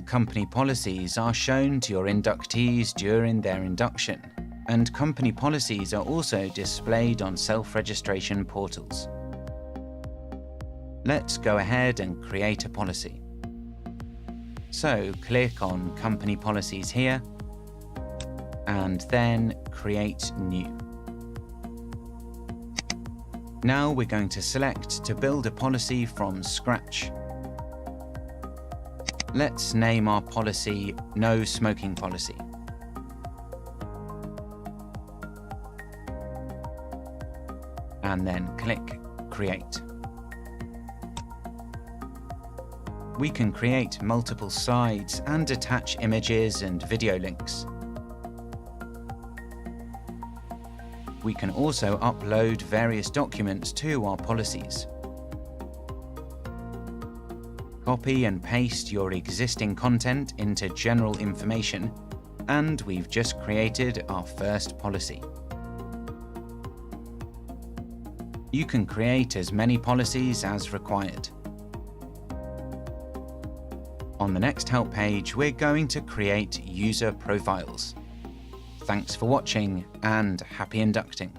company policies are shown to your inductees during their induction, and company policies are also displayed on self-registration portals. Let's go ahead and create a policy. So click on Company Policies here, and then Create New. Now we're going to select to build a policy from scratch. Let's name our policy No Smoking Policy. And then click Create. We can create multiple slides and attach images and video links. We can also upload various documents to our policies. Copy and paste your existing content into general information, and we've just created our first policy. You can create as many policies as required. On the next help page, we're going to create user profiles. Thanks for watching and happy inducting.